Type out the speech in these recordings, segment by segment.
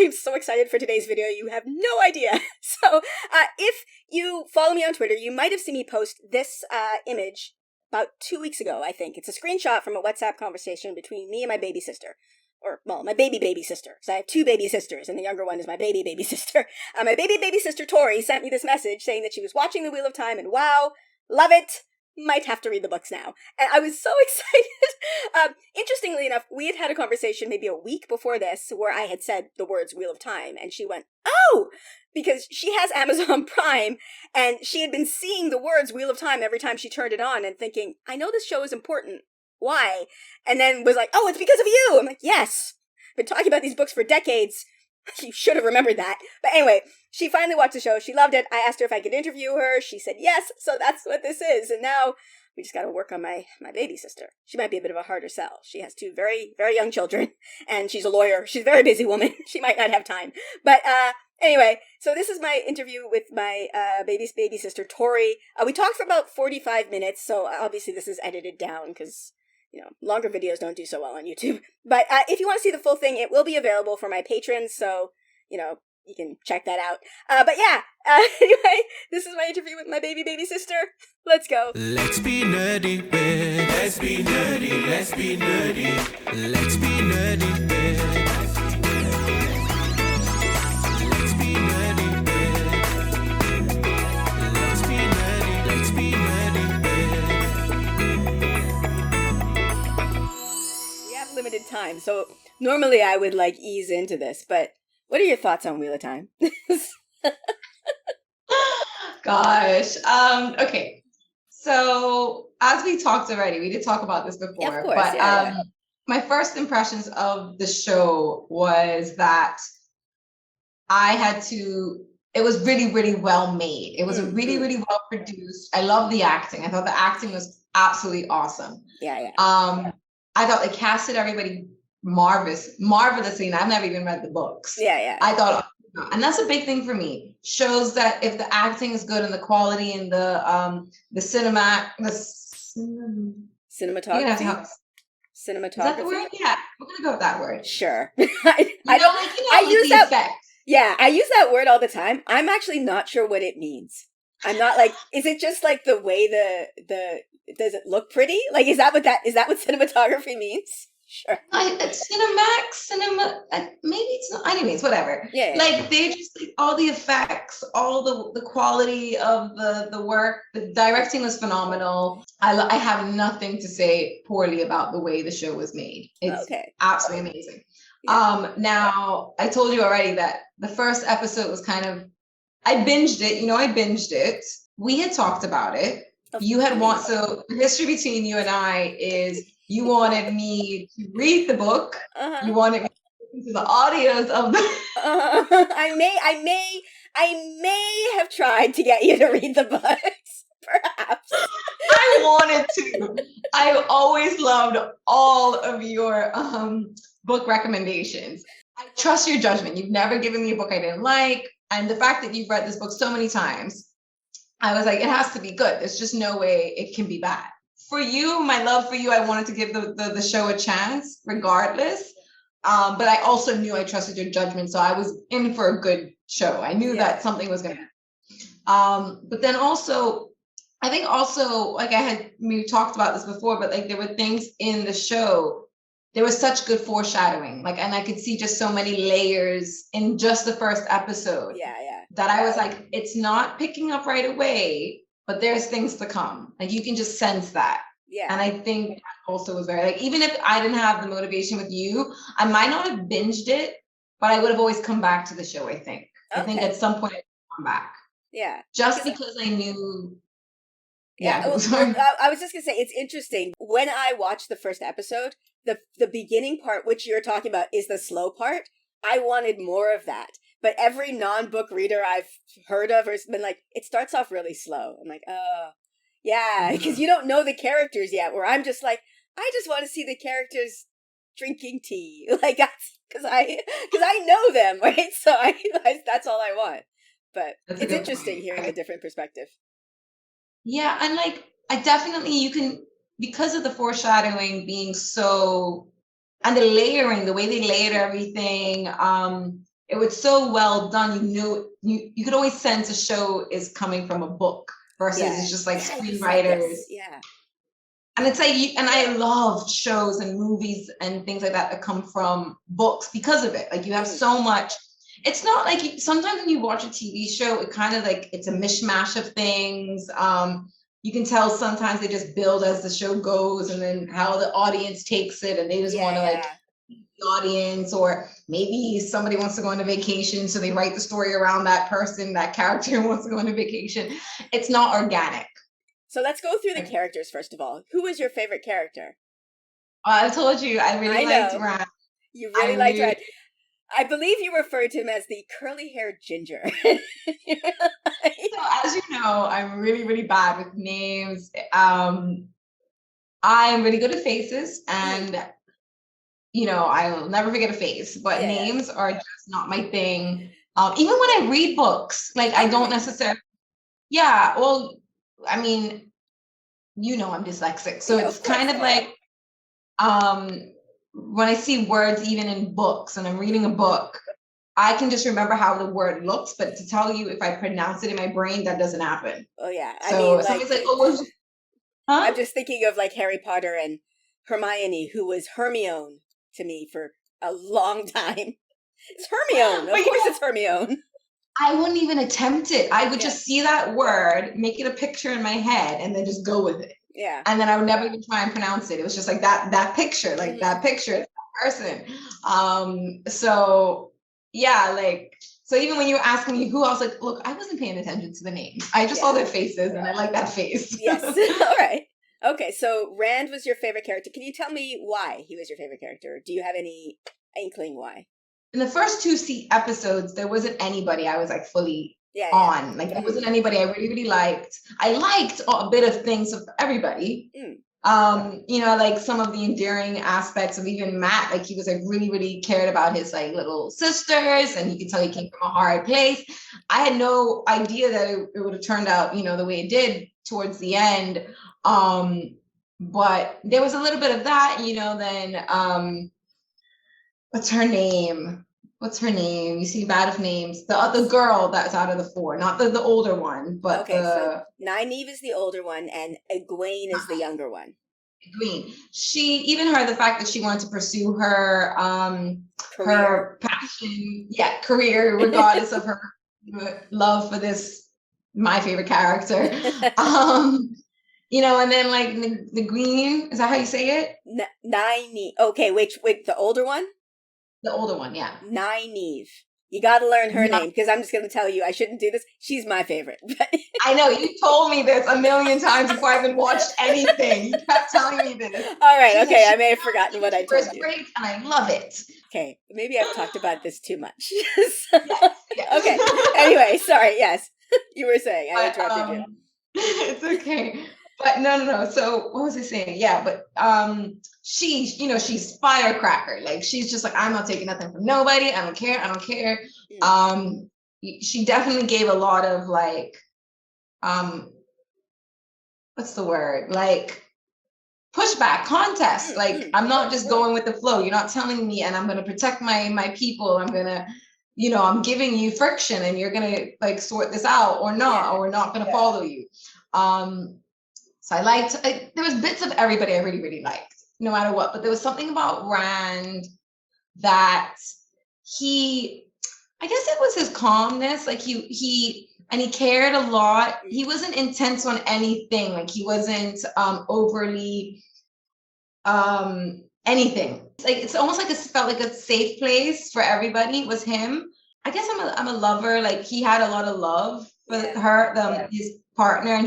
I'm so excited for today's video. You have no idea. So if you follow me on Twitter, you might have seen me post this image about 2 weeks ago, I think. It's a screenshot from a WhatsApp conversation between me and my baby sister. Or, well, my baby sister. So I have 2 baby sisters, and the younger one is my baby sister. My baby sister, Tori, sent me this message saying that she was watching The Wheel of Time, and wow, love it. Might have to read the books now. And I was so excited. Interestingly enough, we had a conversation maybe a week before this where I had said the words Wheel of Time, and she went, oh! Because she has Amazon Prime, and she had been seeing the words Wheel of Time every time she turned it on and thinking, I know this show is important. Why? And then was like, oh, it's because of you! I'm like, yes! Been talking about these books for decades. You should have remembered that. But anyway, she finally watched the show. She loved it. I asked her if I could interview her. She said yes. So that's what this is. And now we just got to work on my baby sister. She might be a bit of a harder sell. She has 2 very, very young children, and she's a lawyer. She's a very busy woman. She might not have time. But anyway, so this is my interview with my baby sister, Tori. We talked for about 45 minutes, so obviously this is edited down because, you know, longer videos don't do so well on YouTube. But if you want to see the full thing, it will be available for my patrons, so, you know, you can check that out. But yeah, anyway, this is my interview with my baby sister. Let's go. Let's be nerdy, babe. Let's be nerdy, let's be nerdy. Let's be nerdy, babe. Let's be nerdy, babe. Let's be nerdy, let's be nerdy, babe. We have limited time, so normally I would like ease into this, but what are your thoughts on Wheel of Time? Gosh. Okay. So as we talked already, we did talk about this before, Yeah, of course, but yeah. my first impressions of the show was that it was really, really well made. It was really, really well produced. I love the acting. I thought the acting was absolutely awesome. Yeah. I thought they casted everybody marvelously, and I've never even read the books. Yeah. I thought, and that's a big thing for me. Shows that if the acting is good and the quality and the cinematography. Cinematography. Is that the word? Yeah, we're gonna go with that word. Sure. I use that. Effects. Yeah, I use that word all the time. I'm actually not sure what it means. I'm not like, is it just like the way the does it look pretty? Like, is that what cinematography means? Sure. Cinema, maybe it's not, anyways, whatever. Yeah. Like, they just, like, all the effects, all the quality of the work, the directing was phenomenal. I have nothing to say poorly about the way the show was made. It's absolutely amazing. Yeah. Now, I told you already that the first episode was kind of, I binged it. We had talked about it. So the history between you and I is, you wanted me to read the book. You wanted me to listen to the audios of the. I may have tried to get you to read the books, perhaps. I wanted to. I always loved all of your book recommendations. I trust your judgment. You've never given me a book I didn't like, and the fact that you've read this book so many times, I was like, it has to be good. There's just no way it can be bad. For you, my love for you, I wanted to give the show a chance, regardless. But I also knew I trusted your judgment, so I was in for a good show. I knew that something was going to happen. But then also, I think also, like we talked about this before, but like there were things in the show, there was such good foreshadowing. Like, and I could see just so many layers in just the first episode. Yeah. That I was like, it's not picking up right away, but there's things to come. Like, you can just sense that. Yeah. And I think that also was very, like, even if I didn't have the motivation with you, I might not have binged it, but I would have always come back to the show, I think. I think at some point I'd come back. Yeah. Just because I knew. Yeah. I was just going to say, it's interesting. When I watched the first episode, the beginning part, which you're talking about, is the slow part. I wanted more of that. But every non-book reader I've heard of has been like, it starts off really slow. I'm like, oh, yeah, because you don't know the characters yet, where I'm just like, I just want to see the characters drinking tea. Like, that's because I know them, right? So that's all I want. But it's interesting hearing a different perspective. Yeah, and like, I definitely, you can, because of the foreshadowing being so, and the layering, the way they layered everything, it was so well done. You could always sense a show is coming from a book versus it's just like screenwriters. Yeah. And it's like, and I love shows and movies and things like that come from books because of it. Like you have so much. It's not like sometimes when you watch a TV show, it kind of like it's a mishmash of things. You can tell sometimes they just build as the show goes, and then how the audience takes it, and they just want to like the audience, or maybe somebody wants to go on a vacation, so they write the story around that person, that character wants to go on a vacation. It's not organic. So let's go through the characters first of all. Who was your favorite character? I told you, I really liked Rand. You really liked Rand. I believe you referred to him as the curly-haired ginger. So as you know, I'm really, really bad with names. I'm really good at faces, and I'll never forget a face, but names are just not my thing. Even when I read books, like I don't necessarily, well, I mean, I'm dyslexic. So it's kind of like, when I see words, even in books, and I'm reading a book, I can just remember how the word looks, but to tell you if I pronounce it in my brain, that doesn't happen. Oh yeah. So somebody's like, oh, I'm just thinking of like Harry Potter and Hermione, who was Hermione to me for a long time. It's Hermione. Of course it's Hermione. I wouldn't even attempt it. I would just see that word, make it a picture in my head, and then just go with it. Yeah. And then I would never even try and pronounce it. It was just like that picture, like that picture, that person. So even when you were asking me who, I was like, look, I wasn't paying attention to the names. I just saw their faces, and I like that face. Yes. All right. Okay. So Rand was your favorite character. Can you tell me why he was your favorite character? Do you have any inkling why? In the first 2 episodes, there wasn't anybody I was like fully on. Like there wasn't anybody I really, really liked. I liked a bit of things of everybody. Like some of the endearing aspects of even Matt. Like he was like really, really cared about his like little sisters, and you could tell he came from a hard place. I had no idea that it would have turned out, the way it did towards the end. But there was a little bit of that, then what's her name? You see, bad of names. The girl that's out of the 4, not the older one, but so Nynaeve is the older one, and Egwene is the younger one. Egwene. The fact that she wanted to pursue her her passion, career, regardless of her love for this, my favorite character. And then like the Green, is that how you say it? Nynaeve. Okay, wait, the older one? The older one, yeah. Nynaeve. You got to learn her name, because I'm just going to tell you, I shouldn't do this. She's my favorite. I know, you told me this a million times before I even watched anything. You kept telling me this. All right, okay, I may have forgotten what I told you. Great, and I love it. Okay, maybe I've talked about this too much. Okay, anyway, sorry, yes. You were saying, I interrupted you. It's okay. But no. So what was I saying? Yeah, but she's firecracker. Like she's just like, I'm not taking nothing from nobody. I don't care. She definitely gave a lot of like, what's the word? Like pushback, contest. Like I'm not just going with the flow. You're not telling me, and I'm going to protect my people. I'm going to, I'm giving you friction, and you're going to like sort this out or not, or we're not going to follow you. So there was bits of everybody I really, really liked, no matter what. But there was something about Rand that I guess it was his calmness. Like he cared a lot. He wasn't intense on anything. Like he wasn't overly anything. Like it's almost like it felt like a safe place for everybody. It was him. I guess I'm a lover. Like he had a lot of love for her, his partner,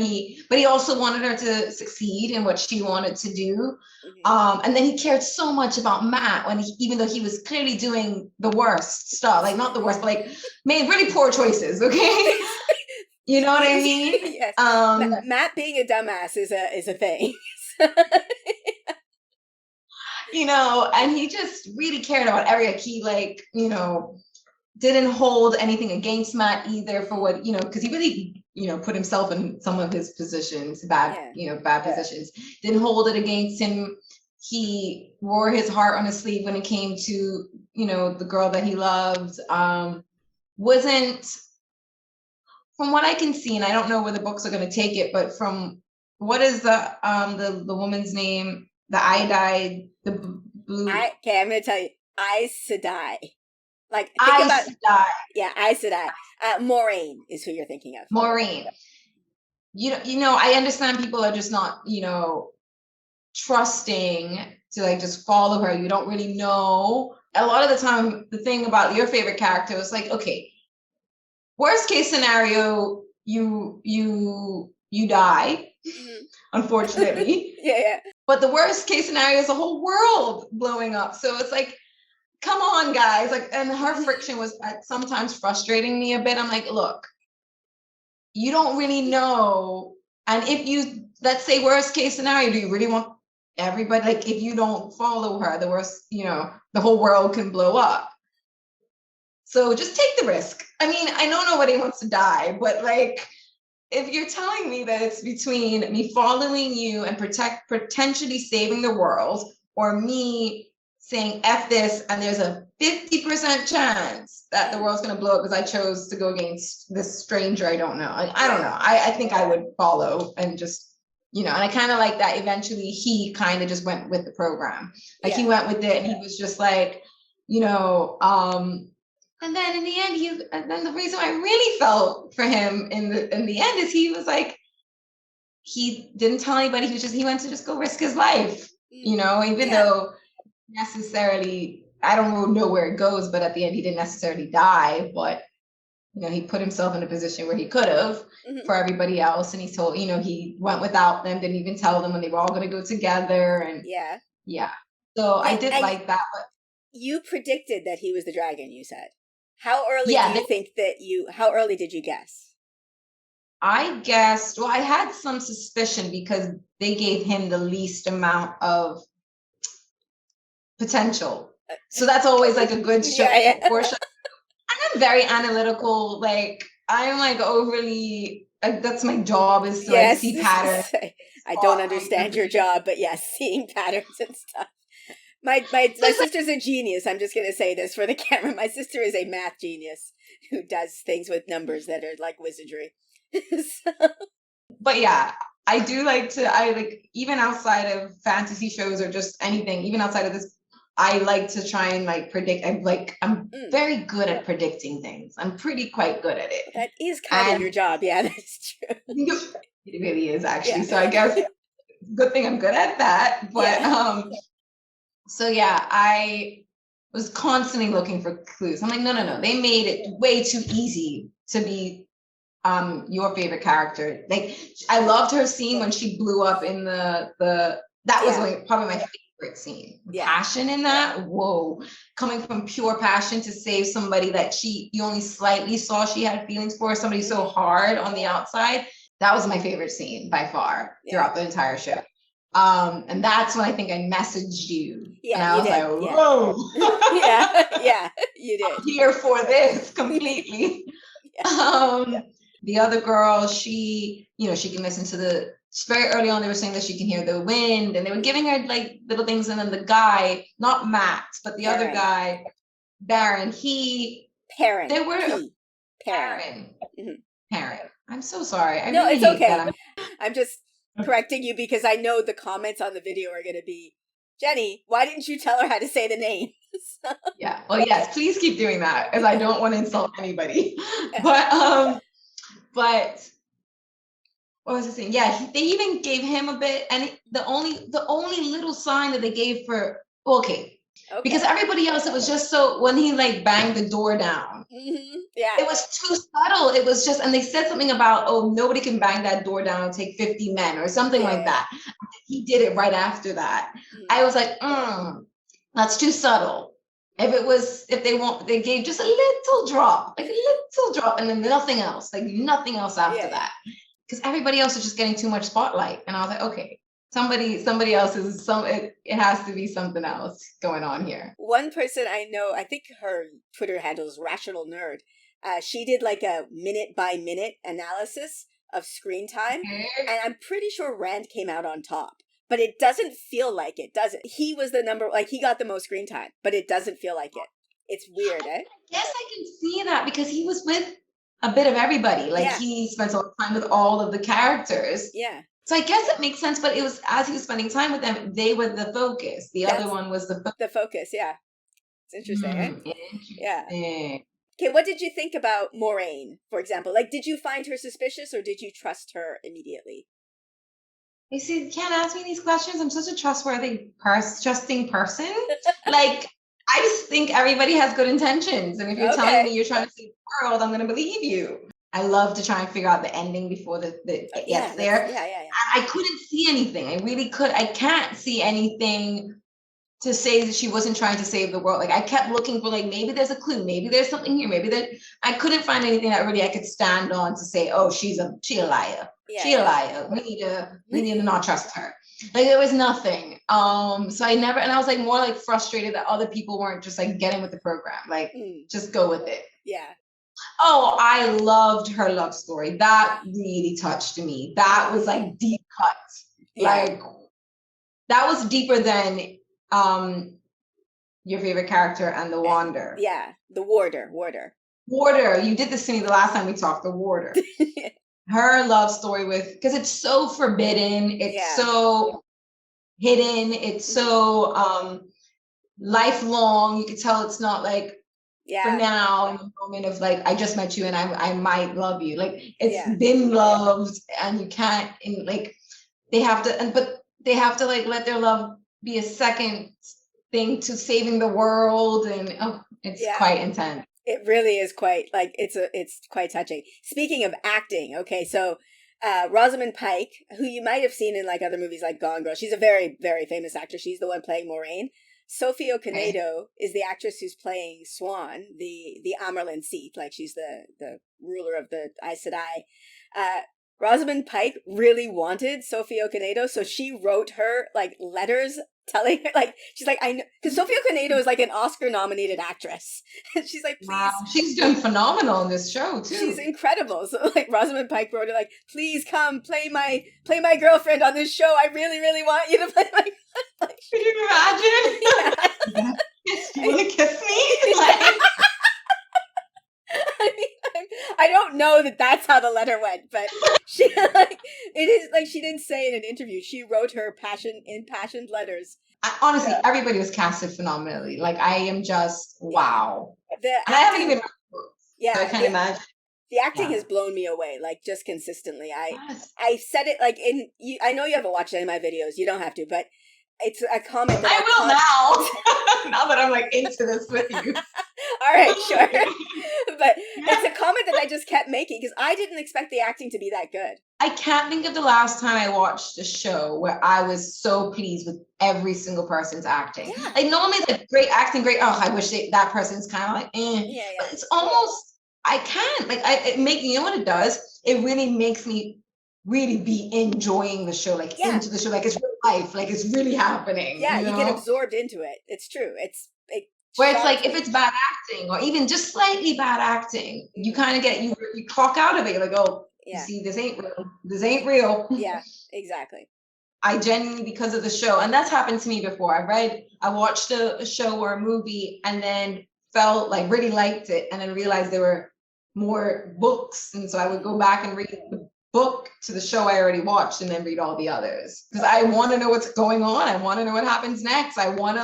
but he also wanted her to succeed in what she wanted to do. And then he cared so much about Matt even though he was clearly doing the worst stuff, like not the worst, but like made really poor choices. Okay. You know what I mean? Yes. Matt being a dumbass is a thing. And he just really cared about every key, like, didn't hold anything against Matt either for what, because he really, put himself in some of his positions, bad positions, didn't hold it against him he wore his heart on his sleeve when it came to, the girl that he loved. Wasn't, from what I can see, and I don't know where the books are going to take it, but from what is the woman's name? The iodide, the blue. Okay, I'm going to tell you, Aes Sedai. Like, think Aes about Sedai. Yeah, Aes Sedai. Moiraine is who you're thinking of. Moiraine. I understand people are just not, trusting to like just follow her. You don't really know. A lot of the time, the thing about your favorite character is like, okay, worst case scenario, you die, unfortunately. Yeah. But the worst case scenario is the whole world blowing up. So it's like, come on, guys. Like, and her friction was sometimes frustrating me a bit. I'm like, look, you don't really know. And if you, let's say worst case scenario, do you really want everybody, like if you don't follow her, the worst, the whole world can blow up. So just take the risk. I mean, I know nobody wants to die, but like, if you're telling me that it's between me following you and potentially saving the world, or me saying F this, and there's a 50% chance that the world's going to blow up because I chose to go against this stranger I don't know. I don't know. I think I would follow and just, and I kind of like that eventually he kind of just went with the program. Like he went with it and he was just like, and then in the end, and then the reason I really felt for him in the end is he was like, he didn't tell anybody. He went to just go risk his life, even though necessarily, I don't know where it goes, but at the end, he didn't necessarily die, but he put himself in a position where he could have for everybody else. And he told, he went without them, didn't even tell them when they were all going to go together. And yeah. So I did like that. But you predicted that he was the dragon, you said. How early how early did you guess? I guessed, well, I had some suspicion because they gave him the least amount of potential. So that's always like a good show. I'm very analytical. Like I'm like overly, like that's my job is to like see patterns. I don't understand your job, but yes, seeing patterns and stuff. My sister's a genius. I'm just going to say this for the camera. My sister is a math genius who does things with numbers that are like wizardry. But yeah, I do like even outside of fantasy shows or just anything, even outside of this, I like to try and like predict. I'm very good at predicting things. I'm quite good at it. That is kind of your job. Yeah, that's true. It really is actually. Yeah. So I guess good thing I'm good at that. But so yeah, I was constantly looking for clues. I'm like, no. They made it way too easy to be your favorite character. Like I loved her scene when she blew up in that was like probably my favorite scene. Passion in that. Whoa. Coming from pure passion to save somebody that you only slightly saw she had feelings for, somebody so hard on the outside. That was my favorite scene by far throughout the entire show. And that's when I think I messaged you. And I was like, whoa. You did. I'm here for this completely. The other girl, she can listen to very early on, they were saying that she can hear the wind, and they were giving her like little things. And then the guy, not Matt, but the other guy, Baron, Perrin. They were Perrin. Perrin. I'm so sorry. No, it's okay. I'm just correcting you because I know the comments on the video are going to be, Jenny, why didn't you tell her how to say the name? Yeah. Well, yes, please keep doing that, as I don't want to insult anybody. But what was I saying? Yeah, they even gave him a bit, and the only little sign that they gave because everybody else, it was just so when he like banged the door down. It was too subtle. It was just, and they said something about, nobody can bang that door down and take 50 men or something like that. He did it right after that. I was like, that's too subtle. If they gave just a little drop, and then nothing else after that. Because everybody else is just getting too much spotlight. And I was like, okay, somebody else it has to be something else going on here. One person I know, I think her Twitter handle is Rational Nerd. She did like a minute by minute analysis of screen time. And I'm pretty sure Rand came out on top. but it doesn't feel like it, does it? He was the number, like, he got the most screen time, but it doesn't feel like it. It's weird, eh? Yes, I can see that because he was with a bit of everybody. Like, he spent a lot of time with all of the characters. Yeah. So I guess it makes sense, but it was as he was spending time with them, they were the focus. The other one was the focus, yeah. It's interesting, eh? Interesting. Yeah. Okay, what did you think about Moiraine, for example? Like, did you find her suspicious or did you trust her immediately? You see, you can't ask me these questions. I'm such a trustworthy, trusting person. Like, I just think everybody has good intentions. And if you're telling me you're trying to save the world, I'm going to believe you. I love to try and figure out the ending before it gets there. Yeah. I couldn't see anything. I really could. I can't see anything to say that she wasn't trying to save the world. Like, I kept looking for, like, maybe there's a clue, maybe there's something here, maybe that I couldn't find anything that really I could stand on to say, oh, she a liar. She a liar. We need to not trust her. Like, there was nothing. So I never, and I was like more like frustrated that other people weren't just like getting with the program. Like, just go with it. Yeah. Oh, I loved her love story. That really touched me. That was like deep cut. Like, that was deeper than your favorite character and the Wander. Yeah, the Warder. You did this to me the last time we talked, the Warder. Her love story because it's so forbidden, it's so hidden, it's so lifelong. You could tell it's not like for now, in the moment of like, I just met you and I might love you. Like, it's been loved, and you can't, and like, they have to like let their love be a second thing to saving the world, and it's quite intense. It really is quite, like, it's quite touching. Speaking of acting, okay, so Rosamund Pike, who you might have seen in like other movies like Gone Girl, she's a very, very famous actress. She's the one playing Moiraine. Sophie Okonedo is the actress who's playing Swan, the Amerlin seat, like she's the ruler of the Aes Sedai. Rosamund Pike really wanted Sophie Okonedo, so she wrote her like letters telling her, like, she's like, I know, because Sophie Okonedo is like an Oscar-nominated actress. And she's like, please. Wow, she's doing phenomenal in this show too. She's incredible. So like, Rosamund Pike wrote her like, please come play my girlfriend on this show. I really, really want you to play my. Like, could you imagine? Yeah. You want to kiss me? Like. I mean, I don't know that that's how the letter went, but she like, it is like, she didn't say in an interview. She wrote her impassioned letters. Honestly, everybody was casted phenomenally. Like, I am just wow. And I haven't even. So I can't imagine. The acting has blown me away, like, just consistently. I said it like I know you haven't watched any of my videos. You don't have to, but it's a comment that I will now. Now that I'm like into this with you. All right, sure. But it's a comment that I just kept making because I didn't expect the acting to be that good. I can't think of the last time I watched a show where I was so pleased with every single person's acting. Yeah. Like, normally it's like great acting, great. Oh, I wish that person's kind of like, eh. But it's almost, I can't. Like, you know what it does? It really makes me really be enjoying the show, like into the show, like it's real life, like it's really happening. Yeah, you get absorbed into it. It's true. Where it's like, if it's bad acting or even just slightly bad acting, you kind of get, you clock out of it. You're like, oh, you see, this ain't real. This ain't real. Yeah, exactly. I genuinely, because of the show, and that's happened to me before. I watched a show or a movie and then felt like really liked it, and then realized there were more books, and so I would go back and read the book to the show I already watched and then read all the others, because I want to know what's going on. I want to know what happens next. I want to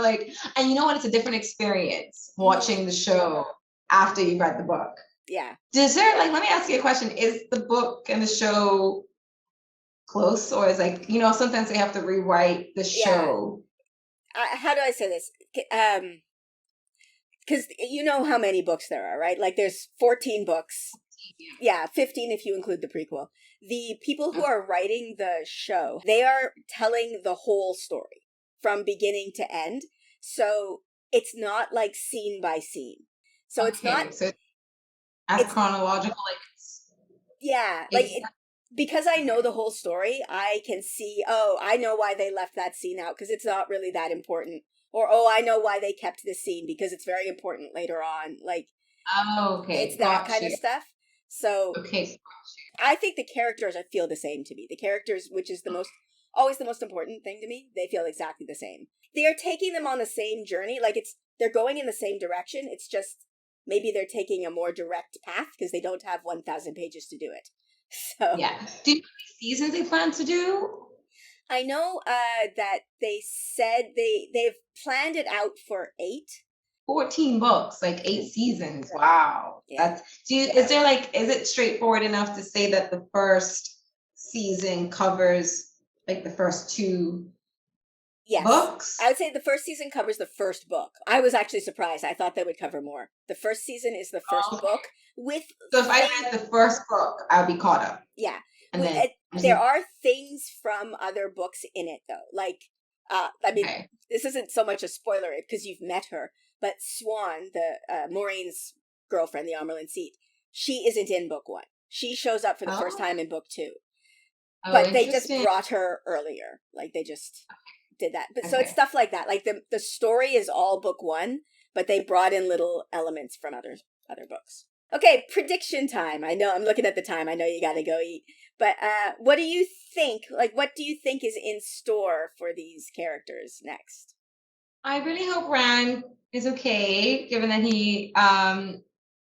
and you know what? It's a different experience watching the show after you read the book. Yeah. Does there, like, let me ask you a question. Is the book and the show close, or is like, you know, sometimes they have to rewrite the show? How do I say this? Because you know how many books there are, right? Like, there's 14 books. Yeah, 15 if you include the prequel. The people who are writing the show, they are telling the whole story from beginning to end. So it's not like scene by scene. So it's not. So it's chronological, because I know the whole story, I can see, oh, I know why they left that scene out because it's not really that important. Or, oh, I know why they kept this scene because it's very important later on. Like, it's that kind of stuff. So I think the characters feel the same to me. The characters, which is the most always the most important thing to me. They feel exactly the same. They are taking them on the same journey. Like they're going in the same direction. It's just maybe they're taking a more direct path because they don't have 1,000 pages to do it. So Yeah. Do you know how many seasons they plan to do? I know that they said they've planned it out for 8. 14 books, like 8 seasons. Wow. Yeah. Is it straightforward enough to say that the first season covers like the first 2 books? I would say the first season covers the first book. I was actually surprised. I thought they would cover more. The first season is the first book with. So if I read the first book, I'll be caught up. Yeah. And then there are things from other books in it though. Like I mean, this isn't so much a spoiler because you've met her, but Swan, the Moraine's girlfriend, the Amerlin Seat, she isn't in book 1. She shows up for the first time in book 2. But they just brought her earlier. Like they just did that. But so it's stuff like that. Like the story is all book 1, but they brought in little elements from other books. Okay, prediction time. I know I'm looking at the time. I know you got to go eat. But what do you think? Like, what do you think is in store for these characters next? I really hope Rand is okay, given that he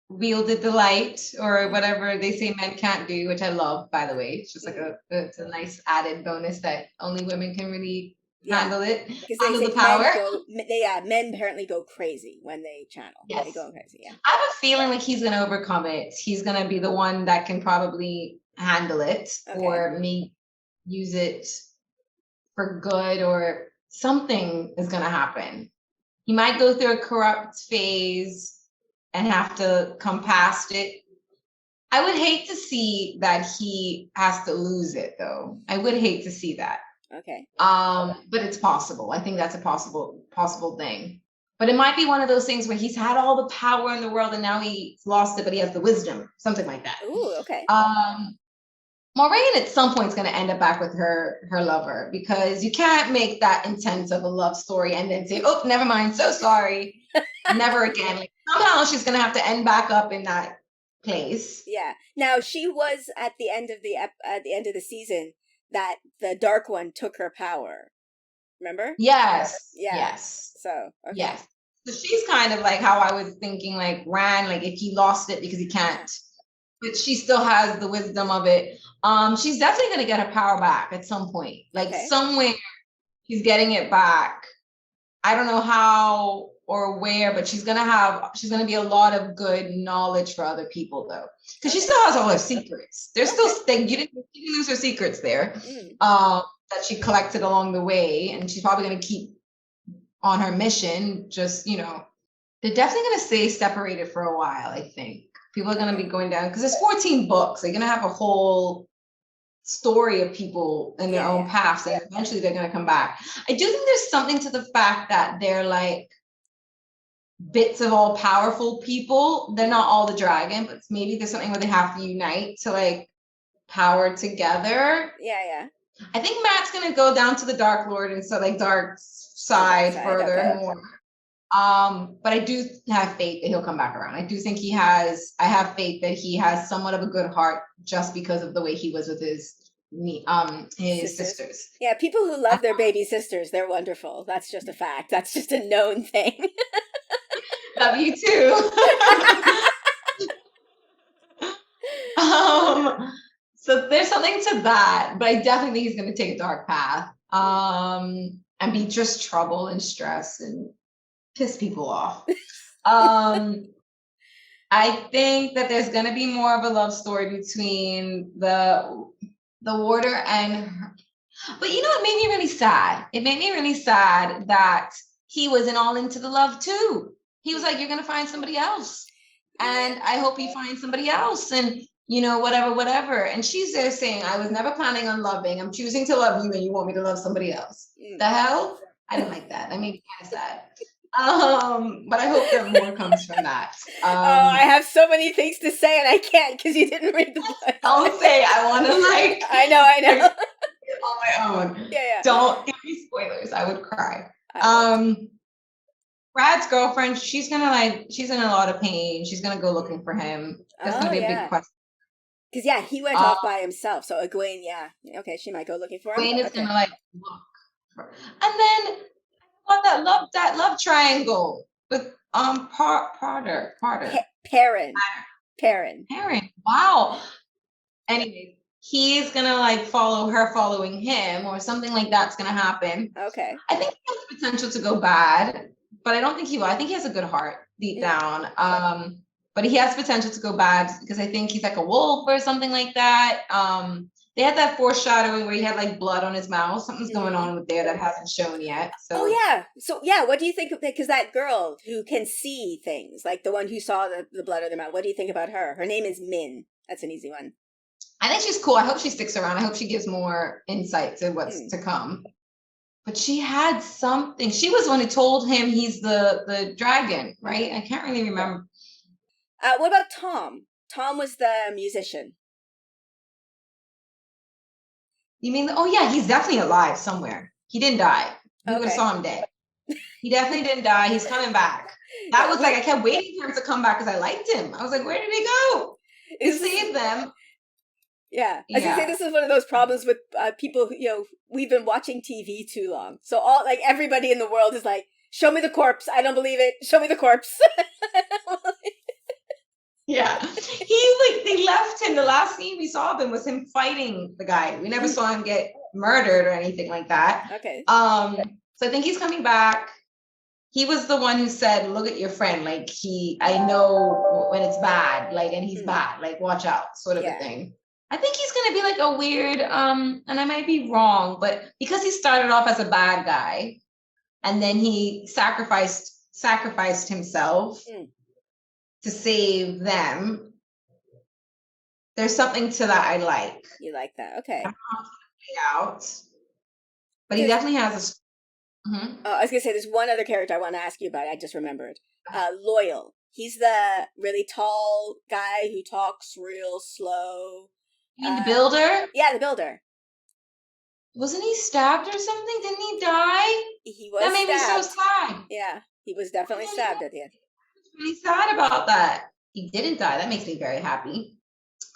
wielded the light or whatever they say men can't do, which I love, by the way. It's just like it's a nice added bonus that only women can really handle it. Handle the power. Men apparently go crazy when they channel. Yes. They go crazy, yeah. I have a feeling like he's going to overcome it. He's going to be the one that can probably handle it or maybe use it for good, or something is going to happen. He might go through a corrupt phase and have to come past it. I would hate to see that he has to lose it, though. I would hate to see that. Okay. But it's possible. I think that's a possible thing. But it might be one of those things where he's had all the power in the world and now he's lost it, but he has the wisdom, something like that. Ooh, okay. Moiraine at some point is going to end up back with her lover, because you can't make that intense of a love story and then say, oh, never mind, so sorry, never again. Like, somehow she's going to have to end back up in that place. Yeah. Now she was at the end of the season that the Dark One took her power. Remember? Yes. Yeah. Yes. So okay. Yes. So she's kind of like how I was thinking, like Rand, like if he lost it because he can't, but she still has the wisdom of it. She's definitely going to get her power back at some point. Like somewhere she's getting it back. I don't know how or where, but she's going to be a lot of good knowledge for other people though. Because she still has all her secrets. There's still, you didn't lose her secrets there, that she collected along the way. And she's probably going to keep on her mission. Just, they're definitely going to stay separated for a while, I think. People are going to be going down because there's 14 books. They're going to have a whole story of people in their own paths, and eventually they're going to come back. I do think there's something to the fact that they're like bits of all powerful people. They're not all the dragon, but maybe there's something where they have to unite to like power together. Yeah. I think Matt's going to go down to the Dark Lord and so like dark side further and more. But I do have faith that he'll come back around. I do think I have faith that he has somewhat of a good heart just because of the way he was with his sisters. Yeah, people who love their baby sisters, they're wonderful. That's just a fact. That's just a known thing. Love you too. So there's something to that, but I definitely think he's going to take a dark path, and be just trouble and stress and piss people off. I think that there's going to be more of a love story between the warder and her. But it made me really sad. It made me really sad that he wasn't all into the love too. He was like, you're going to find somebody else. And I hope you find somebody else. And, whatever. And she's there saying, I was never planning on loving. I'm choosing to love you and you want me to love somebody else. The hell? I didn't like that. That made me kind of sad. But I hope that more comes from that. I have so many things to say and I can't because you didn't read the book. Don't say I want to like. I know. On my own. Yeah. Don't give me spoilers. I would cry. Brad's girlfriend, she's in a lot of pain. She's gonna go looking for him. That's gonna be a big question. Because, yeah, he went off by himself. So Egwene, yeah. Okay, she might go looking for him. Egwene is Okay. gonna like look for, and then what that love triangle with Potter. Perrin. Wow. Anyway, he's gonna like follow her following him, or something like that's gonna happen. Okay. I think he has potential to go bad, but I don't think he will. I think he has a good heart deep down. But he has potential to go bad because I think he's like a wolf or something like that. They had that foreshadowing where he had like blood on his mouth. Something's going on with there that hasn't shown yet. So. Oh yeah. So yeah, what do you think of that? Because that girl who can see things, like the one who saw the blood on their mouth, what do you think about her? Her name is Min. That's an easy one. I think she's cool. I hope she sticks around. I hope she gives more insight to what's to come. But she had something. She was the one who told him he's the dragon, right? I can't really remember. What about Tom? Tom was the musician. You mean? Oh yeah, he's definitely alive somewhere. He didn't die. We would have saw him dead. He definitely didn't die. He's coming back. That was like I kept waiting for him to come back because I liked him. I was like, where did he go? He saved them. Yeah, I was gonna say this is one of those problems with people who, we've been watching TV too long. So everybody in the world is like, show me the corpse. I don't believe it. Show me the corpse. Yeah. They left him. The last scene we saw of him was him fighting the guy. We never saw him get murdered or anything like that. Okay. So I think he's coming back. He was the one who said, look at your friend. Like I know when it's bad, like, and he's bad, like, watch out, sort of a thing. I think he's going to be like a weird, and I might be wrong, but because he started off as a bad guy and then he sacrificed himself to save them, there's something to that I like. You like that? Okay. Out, but he definitely has a. I was gonna say there's one other character I want to ask you about. I just remembered. Loyal. He's the really tall guy who talks real slow. You mean the builder? Yeah, the builder. Wasn't he stabbed or something? Didn't he die? He was. That made me so stabbed. sad. Yeah, he was definitely stabbed at the end. Really sad about that. He didn't die. That makes me very happy.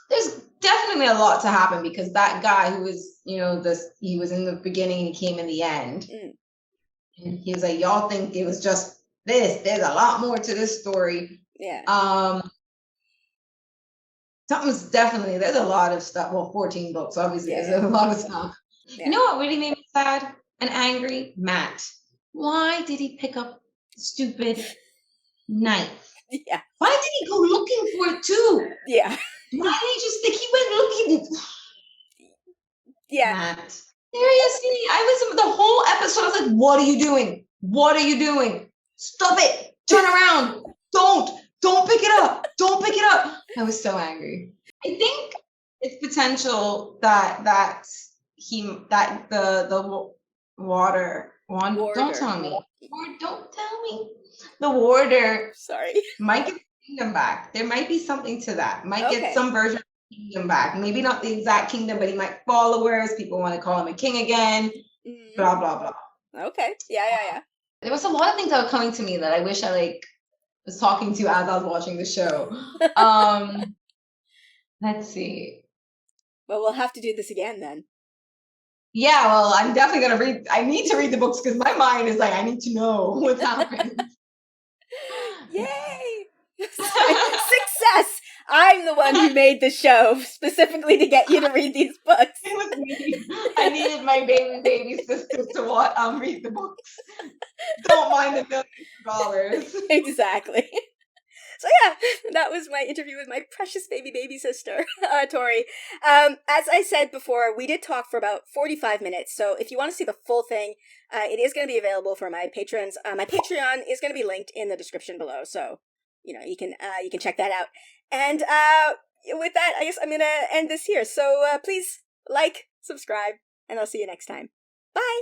There's definitely a lot to happen because that guy who was, he was in the beginning and he came in the end. And he was like, y'all think it was just this. There's a lot more to this story. Yeah. There's a lot of stuff. Well, 14 books, obviously. There's a lot of stuff. Yeah. You know what really made me sad and angry? Matt. Why did he pick up the stupid knife? Yeah. Why did he go looking for it too? Yeah. Why did he just think he went looking? Yeah. Matt. Seriously, I was the whole episode. I was like, "What are you doing? What are you doing? Stop it! Turn around! Don't pick it up! Don't pick it up!" I was so angry. I think it's potential that the water. Don't tell me. Don't tell me. The warder. Sorry. Might get the kingdom back. There might be something to that. Might get some version of the kingdom back. Maybe not the exact kingdom, but he might followers. People want to call him a king again. Blah blah blah. Okay. Yeah. There was a lot of things that were coming to me that I wish I was talking to as I was watching the show. Let's see. Well, we'll have to do this again then. Yeah, well, I'm definitely going to read. I need to read the books because my mind is like, I need to know what's happening. Yay! Success! I'm the one who made the show specifically to get you to read these books. It was me. I needed my baby sister to read the books. Don't mind the $1 million. Exactly. So yeah, that was my interview with my precious baby sister, Tori. As I said before, we did talk for about 45 minutes. So if you want to see the full thing, it is going to be available for my patrons. My Patreon is going to be linked in the description below. So, you can check that out. And with that, I guess I'm going to end this here. So please like, subscribe, and I'll see you next time. Bye.